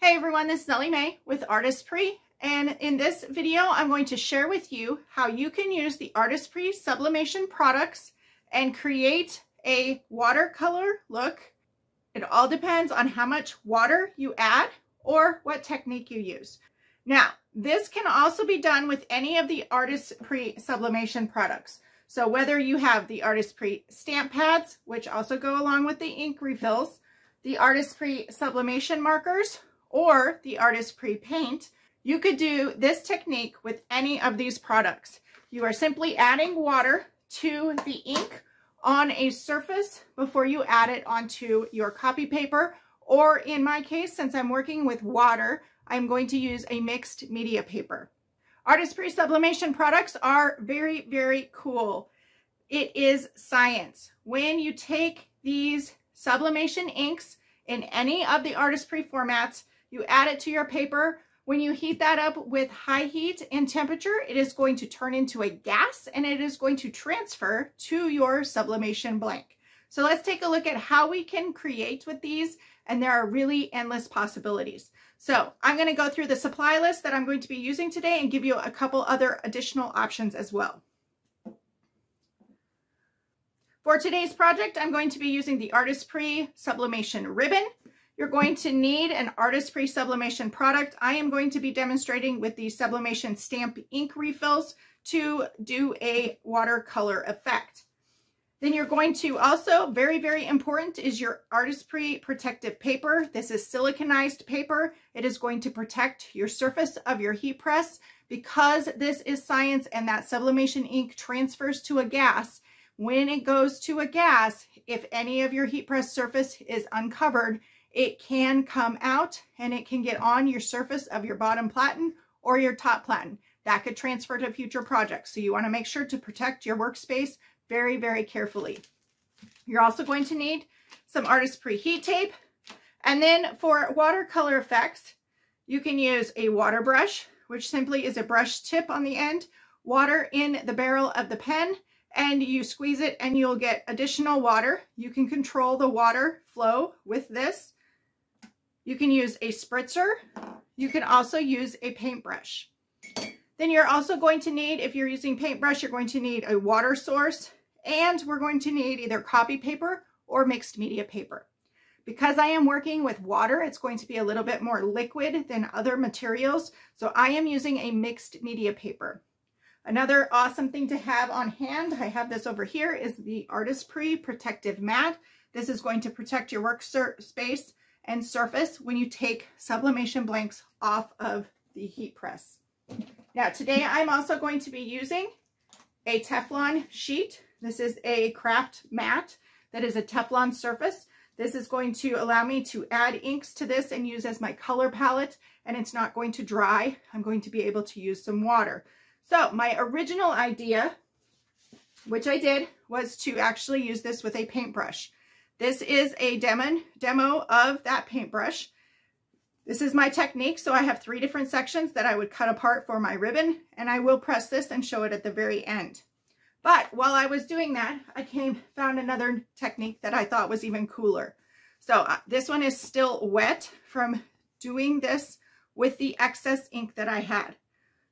Hey everyone, this is Ellie Mae with Artesprix, and in this video I'm going to share with you how you can use the Artesprix sublimation products and create a watercolor look. It all depends on how much water you add or what technique you use. Now, this can also be done with any of the Artesprix sublimation products. So whether you have the Artesprix stamp pads, which also go along with the ink refills, the Artesprix sublimation markers, or the Artesprix paint, you could do this technique with any of these products. You are simply adding water to the ink on a surface before you add it onto your copy paper, or in my case, since I'm working with water, I'm going to use a mixed media paper. Artesprix sublimation products are very, very cool. It is science. When you take these sublimation inks in any of the Artesprix formats, you add it to your paper. When you heat that up with high heat and temperature, it is going to turn into a gas and it is going to transfer to your sublimation blank. So let's take a look at how we can create with these, and there are really endless possibilities. So I'm going to go through the supply list that I'm going to be using today and give you a couple other additional options as well. For today's project, I'm going to be using the Artesprix Sublimation Ribbon. You're going to need an Artesprix sublimation product. I am going to be demonstrating with the sublimation stamp ink refills to do a watercolor effect. Then you're going to also, very, very important, is your Artesprix protective paper. This is siliconized paper. It is going to protect your surface of your heat press. Because this is science and that sublimation ink transfers to a gas, when it goes to a gas, if any of your heat press surface is uncovered, it can come out and it can get on your surface of your bottom platen or your top platen. That could transfer to future projects. So you want to make sure to protect your workspace very, very carefully. You're also going to need some Artesprix heat tape. And then for watercolor effects, you can use a water brush, which simply is a brush tip on the end, water in the barrel of the pen, and you squeeze it and you'll get additional water. You can control the water flow with this. You can use a spritzer. You can also use a paintbrush. Then you're also going to need, if you're using paintbrush, you're going to need a water source, and we're going to need either copy paper or mixed media paper. Because I am working with water, it's going to be a little bit more liquid than other materials, so I am using a mixed media paper. Another awesome thing to have on hand, I have this over here, is the Artesprix Protective Mat. This is going to protect your workspace and surface when you take sublimation blanks off of the heat press. Now today I'm also going to be using a Teflon sheet. This is a craft mat that is a Teflon surface. This is going to allow me to add inks to this and use as my color palette, and it's not going to dry. I'm going to be able to use some water. So my original idea, which I did, was to actually use this with a paintbrush. This is a demo of that paintbrush. This is my technique, so I have 3 different sections that I would cut apart for my ribbon, and I will press this and show it at the very end. But while I was doing that, I found another technique that I thought was even cooler. So this one is still wet from doing this with the excess ink that I had.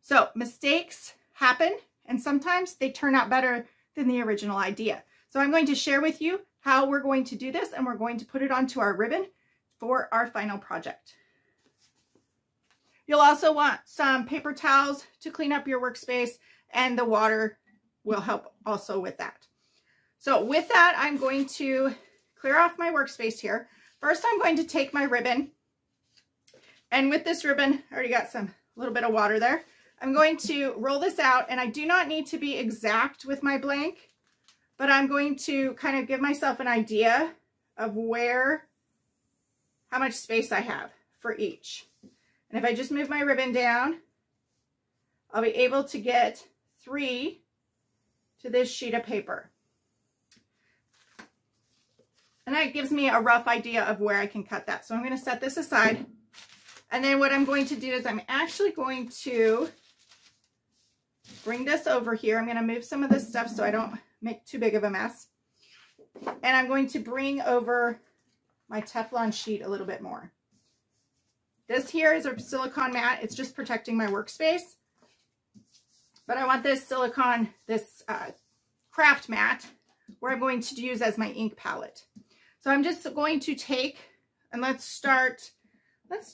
So mistakes happen, and sometimes they turn out better than the original idea. So I'm going to share with you how we're going to do this, and we're going to put it onto our ribbon for our final project. You'll also want some paper towels to clean up your workspace, and the water will help also with that. So with that, I'm going to clear off my workspace here. First, I'm going to take my ribbon, and with this ribbon, I already got a little bit of water there. I'm going to roll this out, and I do not need to be exact with my blank, but I'm going to kind of give myself an idea of how much space I have for each. And if I just move my ribbon down, I'll be able to get 3 to this sheet of paper. And that gives me a rough idea of where I can cut that. So I'm going to set this aside. And then what I'm going to do is I'm actually going to bring this over here. I'm going to move some of this stuff so I don't make too big of a mess. And I'm going to bring over my Teflon sheet a little bit more. This here is a silicone mat. It's just protecting my workspace. But I want this silicone, this craft mat, where I'm going to use as my ink palette. So I'm just going to take, and let's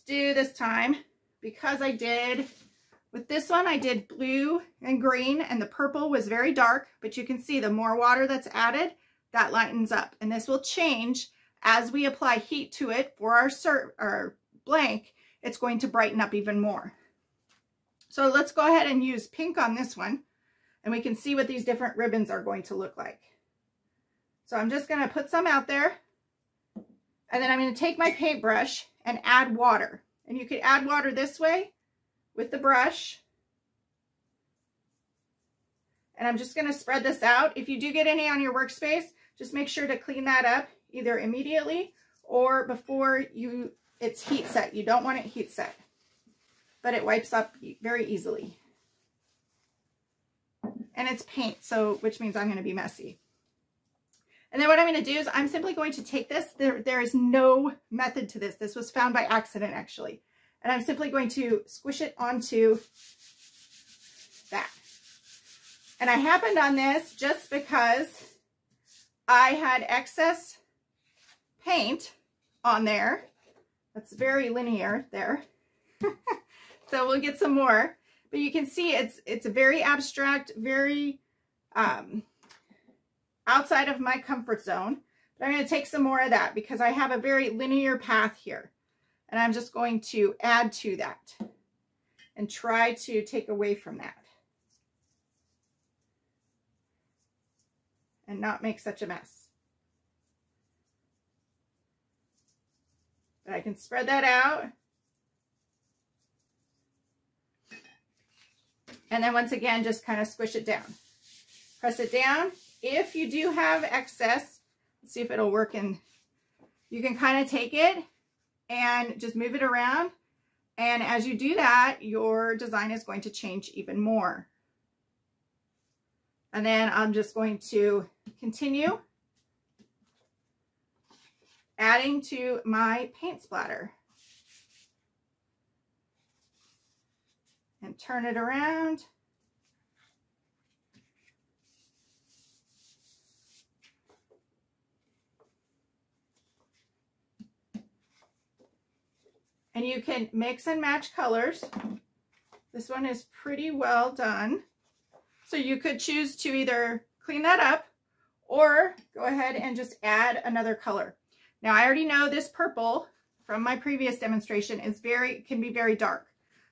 do this time, because with this one, I did blue and green, and the purple was very dark, but you can see the more water that's added, that lightens up. And this will change as we apply heat to it for our blank. It's going to brighten up even more. So let's go ahead and use pink on this one, and we can see what these different ribbons are going to look like. So I'm just going to put some out there, and then I'm going to take my paintbrush and add water. And you could add water this way with the brush. And I'm just going to spread this out. If you do get any on your workspace, just make sure to clean that up either immediately or before it's heat set. You don't want it heat set, but it wipes up very easily. And it's paint, which means I'm going to be messy. And then what I'm going to do is I'm simply going to take this. There is no method to this. This was found by accident, actually. And I'm simply going to squish it onto that. And I happened on this just because I had excess paint on there. That's very linear there. So we'll get some more. But you can see it's a very abstract, very outside of my comfort zone. But I'm going to take some more of that because I have a very linear path here. And I'm just going to add to that and try to take away from that and not make such a mess. But I can spread that out. And then once again, just kind of squish it down. Press it down. If you do have excess, let's see if it'll work, and you can kind of take it and just move it around. And as you do that, your design is going to change even more. And then I'm just going to continue adding to my paint splatter. And turn it around. And you can mix and match colors. This one is pretty well done. So you could choose to either clean that up or go ahead and just add another color. Now I already know this purple from my previous demonstration can be very dark.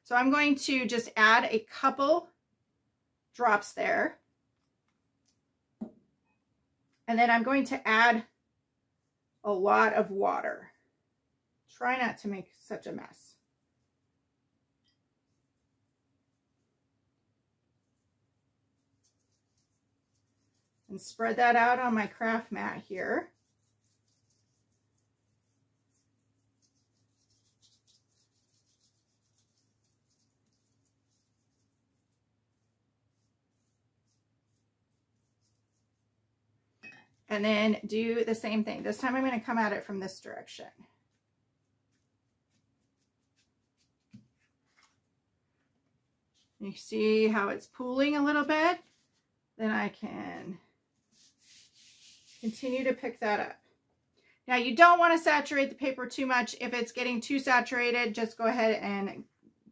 So I'm going to just add a couple drops there. And then I'm going to add a lot of water. Try not to make such a mess. And spread that out on my craft mat here. And then do the same thing. This time I'm going to come at it from this direction. You see how it's pooling a little bit? Then I can continue to pick that up. Now you don't want to saturate the paper too much. If it's getting too saturated, just go ahead and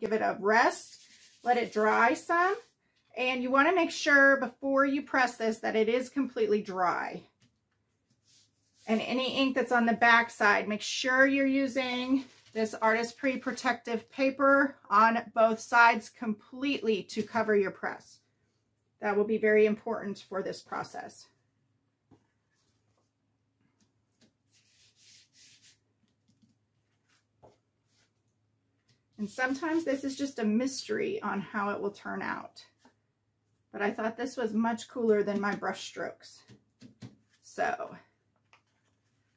give it a rest. Let it dry some. And you want to make sure before you press this that it is completely dry. And any ink that's on the back side, make sure you're using this Artesprix protective paper on both sides completely to cover your press. That will be very important for this process. And sometimes this is just a mystery on how it will turn out. But I thought this was much cooler than my brush strokes. So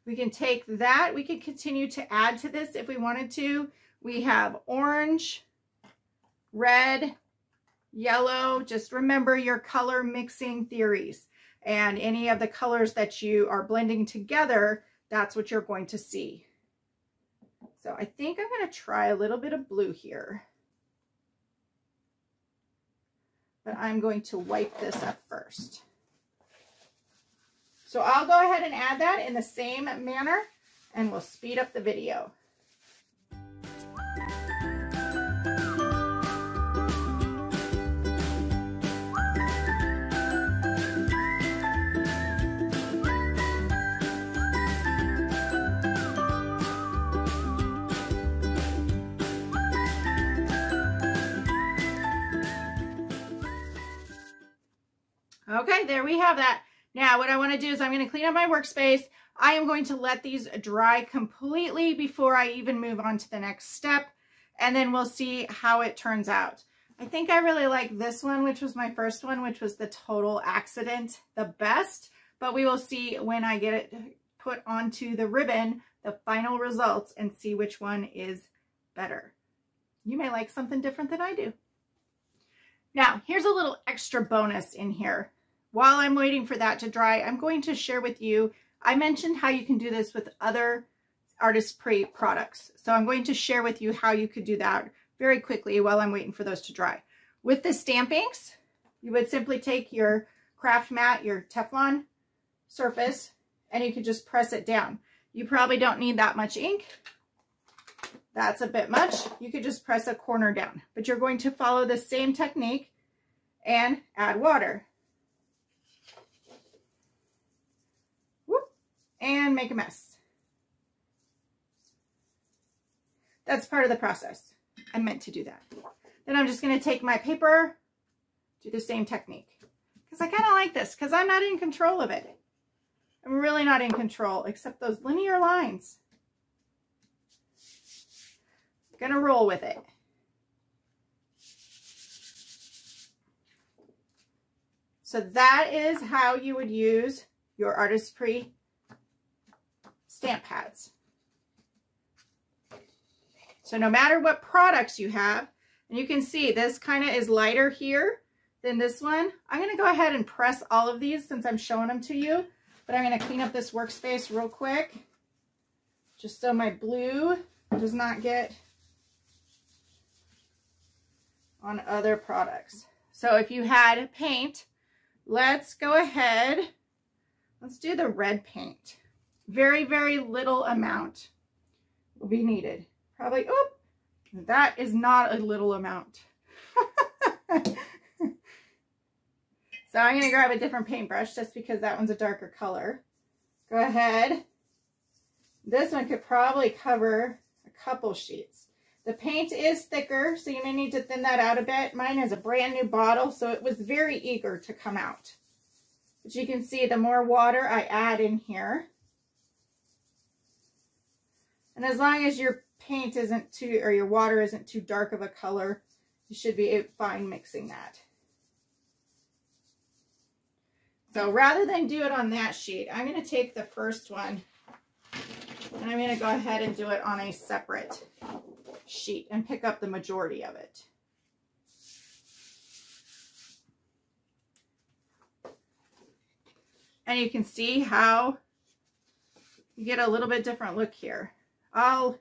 we can take that. We can continue to add to this if we wanted to. We have orange, red, yellow. Just remember your color mixing theories. And any of the colors that you are blending together, that's what you're going to see. So I think I'm going to try a little bit of blue here. But I'm going to wipe this up first. So I'll go ahead and add that in the same manner, and we'll speed up the video. Okay, there we have that. Now what I want to do is I'm going to clean up my workspace. I am going to let these dry completely before I even move on to the next step, and then we'll see how it turns out. I think I really like this one, which was my first one, which was the Total Accident, the best, but we will see when I get it put onto the ribbon, the final results, and see which one is better. You may like something different than I do. Now, here's a little extra bonus in here. While I'm waiting for that to dry, I'm going to share with you, I mentioned how you can do this with other Artesprix products. So I'm going to share with you how you could do that very quickly while I'm waiting for those to dry. With the stamp inks, you would simply take your craft mat, your Teflon surface, and you could just press it down. You probably don't need that much ink. That's a bit much. You could just press a corner down, but you're going to follow the same technique and add water. Whoop, and make a mess. That's part of the process. I meant to do that. Then I'm just going to take my paper, do the same technique. Because I kind of like this, because I'm not in control of it. I'm really not in control, except those linear lines. I'm gonna roll with it. So that is how you would use your Artesprix stamp pads. So no matter what products you have, and you can see this kind of is lighter here than this one. I'm gonna go ahead and press all of these since I'm showing them to you, but I'm gonna clean up this workspace real quick, just so my blue does not get on other products. So if you had paint, let's go ahead, let's do the red paint. Very, very little amount will be needed. Probably, oh, that is not a little amount. So I'm gonna grab a different paintbrush just because that one's a darker color. Go ahead. This one could probably cover a couple sheets. The paint is thicker, so you may need to thin that out a bit. Mine is a brand new bottle, so it was very eager to come out. But you can see the more water I add in here. And as long as your paint isn't too, or your water isn't too dark of a color, you should be fine mixing that. So rather than do it on that sheet, I'm going to take the first one and I'm going to go ahead and do it on a separate sheet and pick up the majority of it. And you can see how you get a little bit different look here. I'll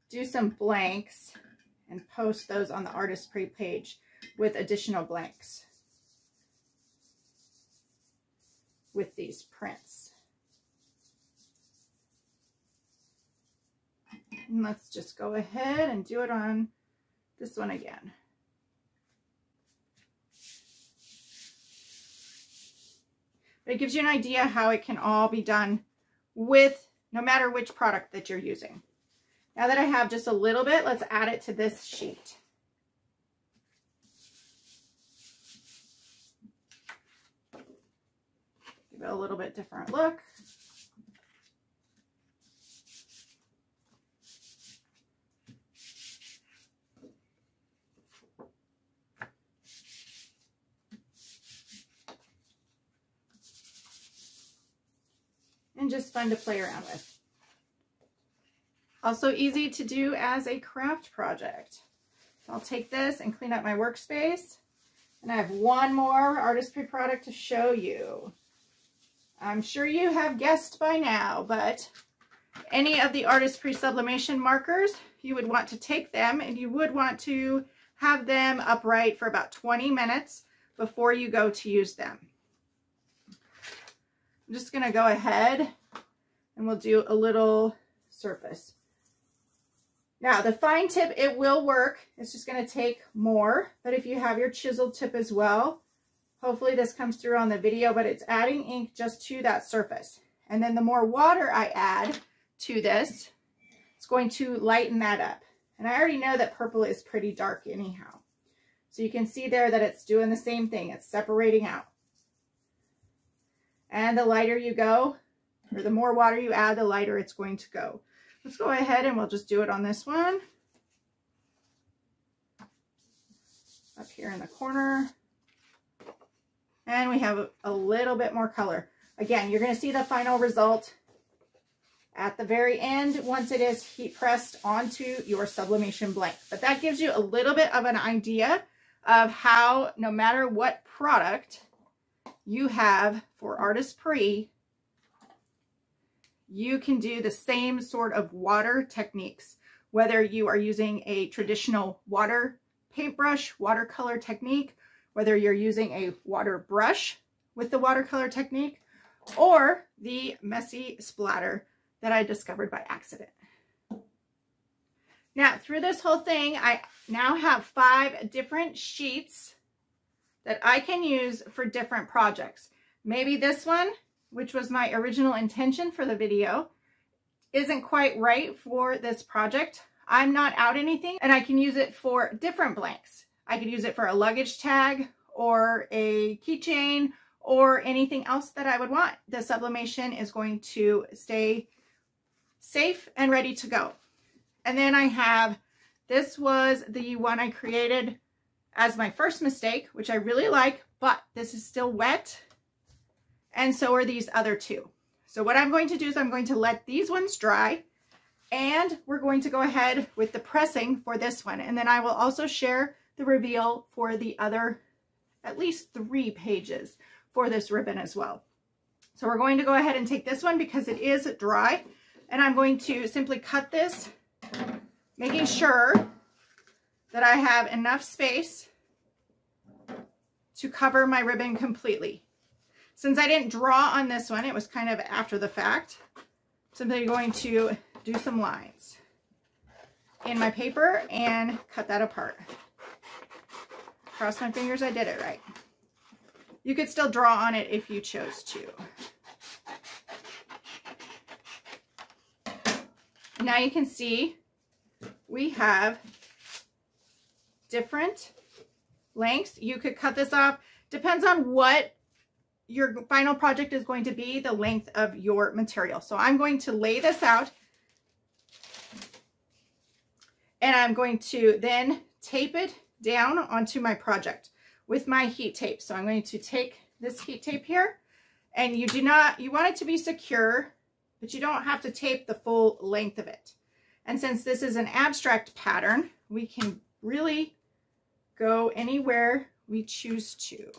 do some blanks and post those on the Artesprix page with additional blanks with these prints. And let's just go ahead and do it on this one again. But it gives you an idea how it can all be done with no matter which product that you're using. Now that I have just a little bit, let's add it to this sheet. Give it a little bit different look. And just fun to play around with. Also easy to do as a craft project. So I'll take this and clean up my workspace. And I have one more Artesprix product to show you. I'm sure you have guessed by now, but Any of the Artesprix sublimation markers, you would want to take them and you would want to have them upright for about 20 minutes before you go to use them. I'm just going to go ahead and we'll do a little surface. Now the fine tip, it will work. It's just going to take more, but if you have your chisel tip as well, hopefully this comes through on the video, but it's adding ink just to that surface. And then the more water I add to this, it's going to lighten that up. And I already know that purple is pretty dark anyhow. So you can see there that it's doing the same thing. It's separating out. And the lighter you go, or the more water you add, the lighter it's going to go. Let's go ahead and we'll just do it on this one. Up here in the corner. And we have a little bit more color. Again, you're going to see the final result at the very end once it is heat pressed onto your sublimation blank. But that gives you a little bit of an idea of how, no matter what product you have for Artesprix, you can do the same sort of water techniques, whether you are using a traditional water paintbrush, watercolor technique, whether you're using a water brush with the watercolor technique, or the messy splatter that I discovered by accident. Now, through this whole thing, I now have 5 different sheets that I can use for different projects. Maybe this one, which was my original intention for the video, isn't quite right for this project. I'm not out anything, and I can use it for different blanks. I could use it for a luggage tag or a keychain or anything else that I would want. The sublimation is going to stay safe and ready to go. And then I have, this was the one I created as my first mistake, which I really like, but this is still wet. And so are these other 2. So what I'm going to do is I'm going to let these ones dry, and we're going to go ahead with the pressing for this one. And then I will also share the reveal for the other, at least 3 pages for this ribbon as well. So we're going to go ahead and take this one because it is dry, and I'm going to simply cut this, making sure that I have enough space to cover my ribbon completely. Since I didn't draw on this one, it was kind of after the fact, I'm simply going to do some lines in my paper and cut that apart. Cross my fingers I did it right. You could still draw on it if you chose to. Now you can see we have different lengths. You could cut this off. Depends on what your final project is going to be, the length of your material. So I'm going to lay this out, and I'm going to then tape it down onto my project with my heat tape. So I'm going to take this heat tape here, and you want it to be secure, but you don't have to tape the full length of it. And since this is an abstract pattern, we can really go anywhere we choose to.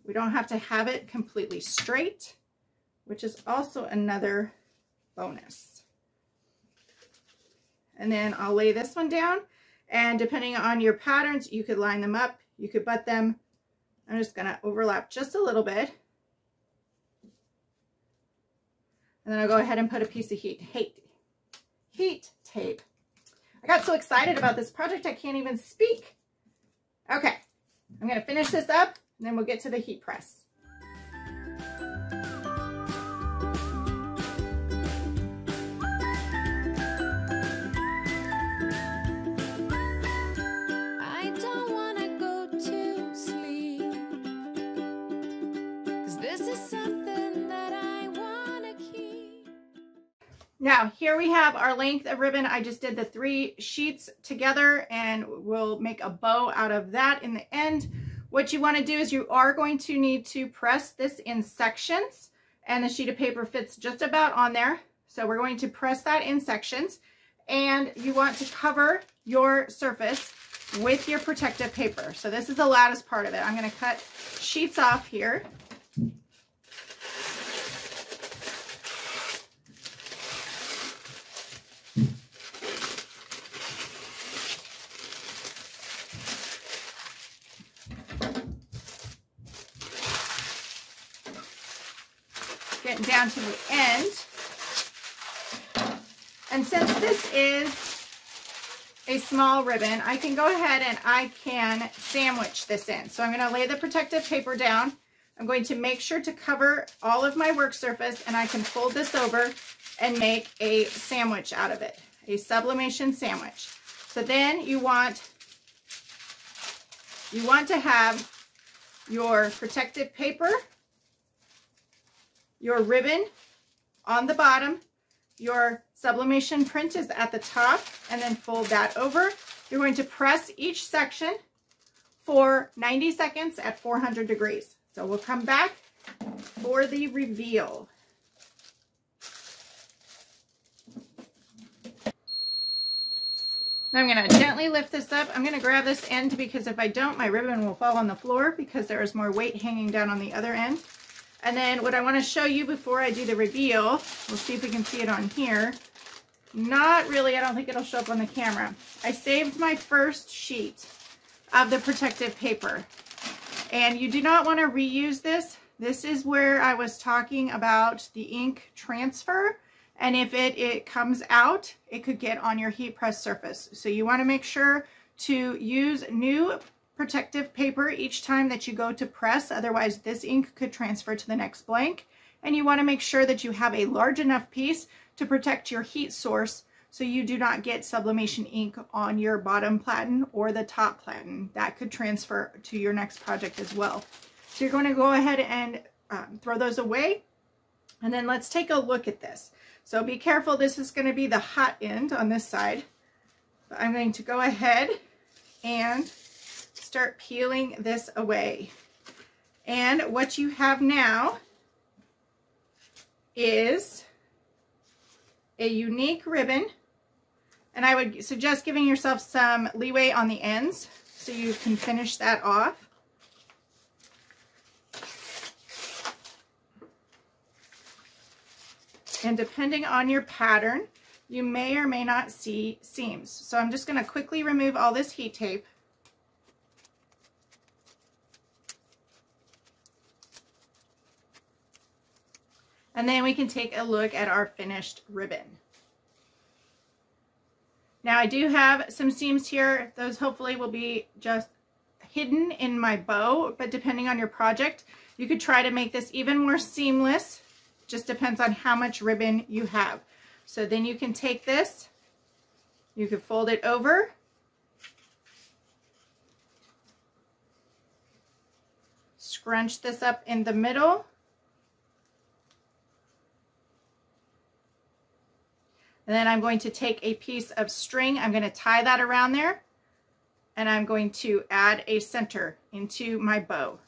We don't have to have it completely straight, which is also another bonus. And then I'll lay this one down, and depending on your patterns, you could line them up, you could butt them. I'm just going to overlap just a little bit. And then I'll go ahead and put a piece of heat tape. I got so excited about this project I can't even speak. Okay, I'm going to finish this up, and then we'll get to the heat press. Now, here we have our length of ribbon. I just did the 3 sheets together, and we'll make a bow out of that in the end. What you want to do is you are going to need to press this in sections, and the sheet of paper fits just about on there. So we're going to press that in sections, and you want to cover your surface with your protective paper. So this is the lattice part of it. I'm going to cut sheets off here. getting down to the end. And since this is a small ribbon, I can go ahead and I can sandwich this in. So I'm going to lay the protective paper down. I'm going to make sure to cover all of my work surface, and I can fold this over and make a sandwich out of it, a sublimation sandwich. So then you want to have your protective paper, your ribbon on the bottom, your sublimation print is at the top, and then fold that over. You're going to press each section for 90 seconds at 400 degrees. So we'll come back for the reveal. Now I'm going to gently lift this up. I'm going to grab this end because if I don't, my ribbon will fall on the floor because there is more weight hanging down on the other end. And then what I want to show you before I do the reveal, we'll see if we can see it on here. Not really, I don't think it'll show up on the camera. I saved my first sheet of the protective paper. And you do not want to reuse this. This is where I was talking about the ink transfer. And if it comes out, it could get on your heat press surface. So you want to make sure to use new protective paper each time that you go to press. Otherwise, this ink could transfer to the next blank. And you want to make sure that you have a large enough piece to protect your heat source so you do not get sublimation ink on your bottom platen or the top platen. That could transfer to your next project as well. So you're going to go ahead and throw those away. And then let's take a look at this. So be careful, this is going to be the hot end on this side. But I'm going to go ahead and start peeling this away. And what you have now is a unique ribbon. And I would suggest giving yourself some leeway on the ends so you can finish that off. And depending on your pattern, you may or may not see seams. So I'm just going to quickly remove all this heat tape. And then we can take a look at our finished ribbon. Now I do have some seams here. Those hopefully will be just hidden in my bow, but depending on your project, you could try to make this even more seamless. Just depends on how much ribbon you have. So then you can take this, you can fold it over, scrunch this up in the middle, and then I'm going to take a piece of string, I'm going to tie that around there, and I'm going to add a center into my bow.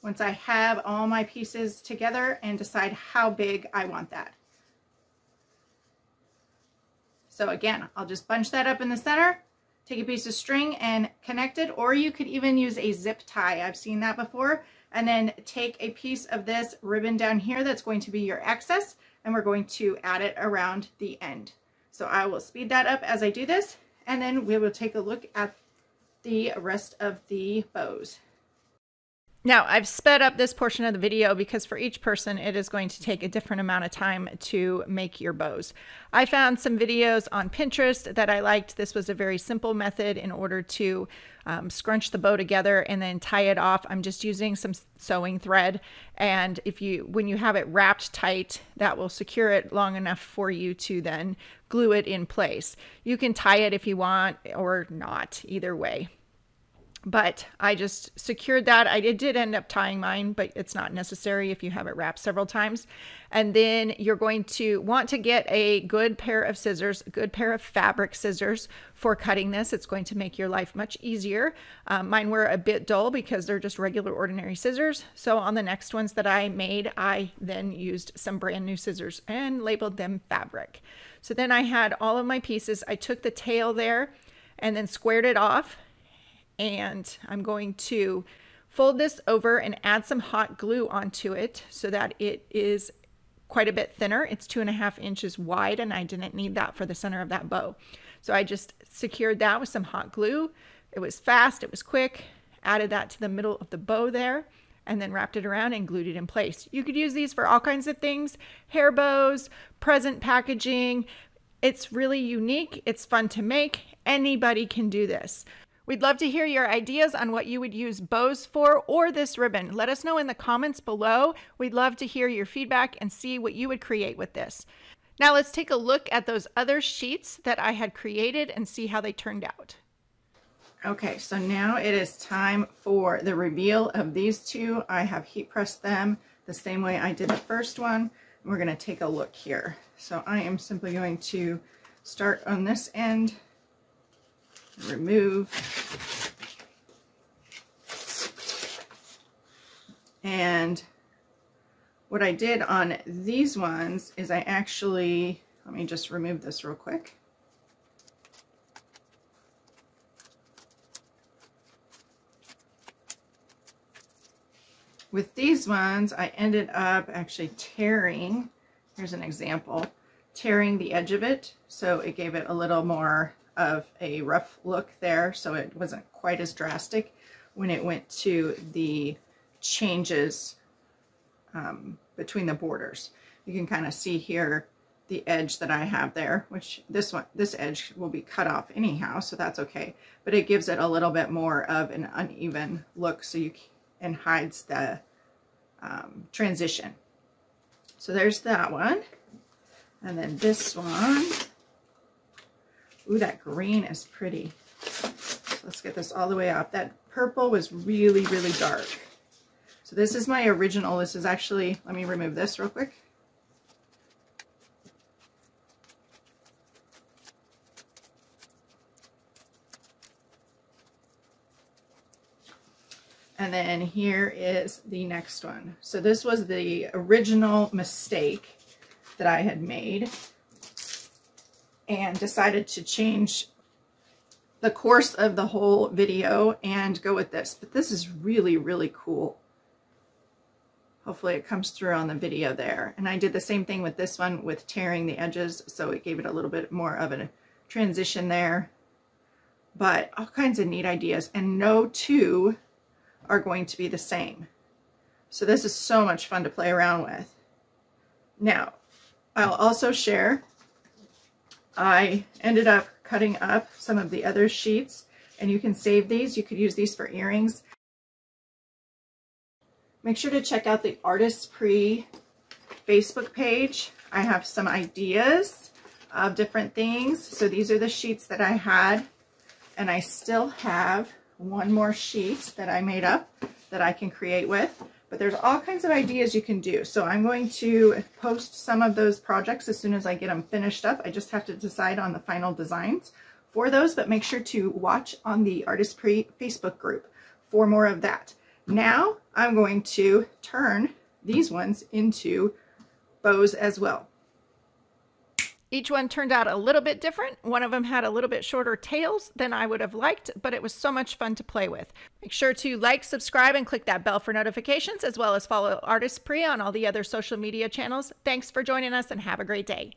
Once I have all my pieces together and decide how big I want that. So again, I'll just bunch that up in the center, take a piece of string and connect it, or you could even use a zip tie. I've seen that before. And then take a piece of this ribbon down here that's going to be your excess, and we're going to add it around the end. So I will speed that up as I do this, and then we will take a look at the rest of the bows. Now, I've sped up this portion of the video because for each person, it is going to take a different amount of time to make your bows. I found some videos on Pinterest that I liked. This was a very simple method in order to scrunch the bow together and then tie it off. I'm just using some sewing thread, and when you have it wrapped tight, that will secure it long enough for you to then glue it in place. You can tie it if you want or not, either way. But I just secured that. I did end up tying mine, but it's not necessary if you have it wrapped several times. And then you're going to want to get a good pair of scissors, a good pair of fabric scissors for cutting this. It's going to make your life much easier. Mine were a bit dull because they're just regular ordinary scissors. So on the next ones that I made, I then used some brand new scissors and labeled them fabric. So then I had all of my pieces. I took the tail there and then squared it off. And I'm going to fold this over and add some hot glue onto it so that it is quite a bit thinner. It's 2.5 inches wide, and I didn't need that for the center of that bow. So I just secured that with some hot glue. It was fast, it was quick, added that to the middle of the bow there, and then wrapped it around and glued it in place. You could use these for all kinds of things, hair bows, present packaging. It's really unique. It's fun to make. Anybody can do this. We'd love to hear your ideas on what you would use bows for or this ribbon. Let us know in the comments below. We'd love to hear your feedback and see what you would create with this. Now let's take a look at those other sheets that I had created and see how they turned out. Okay, so now it is time for the reveal of these two. I have heat pressed them the same way I did the first one. We're going to take a look here. So I am simply going to start on this end, remove, and what I did on these ones is I actually, let me just remove this real quick. With these ones, I ended up actually tearing, here's an example, tearing the edge of it, so it gave it a little more of a rough look there, so it wasn't quite as drastic when it went to the changes between the borders. You can kind of see here the edge that I have there, which this edge will be cut off anyhow, so that's okay, but it gives it a little bit more of an uneven look, so you and hides the transition. So there's that one, and then this one. Ooh, that green is pretty. So let's get this all the way up. That purple was really, really dark. So this is my original. This is actually, let me remove this real quick. And then here is the next one. So this was the original mistake that I had made and decided to change the course of the whole video and go with this. But this is really, really cool. Hopefully it comes through on the video there. And I did the same thing with this one with tearing the edges, so it gave it a little bit more of a transition there. But all kinds of neat ideas, and no two are going to be the same. So this is so much fun to play around with. Now, I'll also share, I ended up cutting up some of the other sheets, and you can save these. You could use these for earrings. Make sure to check out the Artesprix Facebook page. I have some ideas of different things. So these are the sheets that I had, and I still have one more sheet that I made up that I can create with. But there's all kinds of ideas you can do. So I'm going to post some of those projects as soon as I get them finished up. I just have to decide on the final designs for those, but make sure to watch on the Artesprix Facebook group for more of that. Now I'm going to turn these ones into bows as well. Each one turned out a little bit different. One of them had a little bit shorter tails than I would have liked, but it was so much fun to play with. Make sure to like, subscribe, and click that bell for notifications, as well as follow Artesprix on all the other social media channels. Thanks for joining us, and have a great day.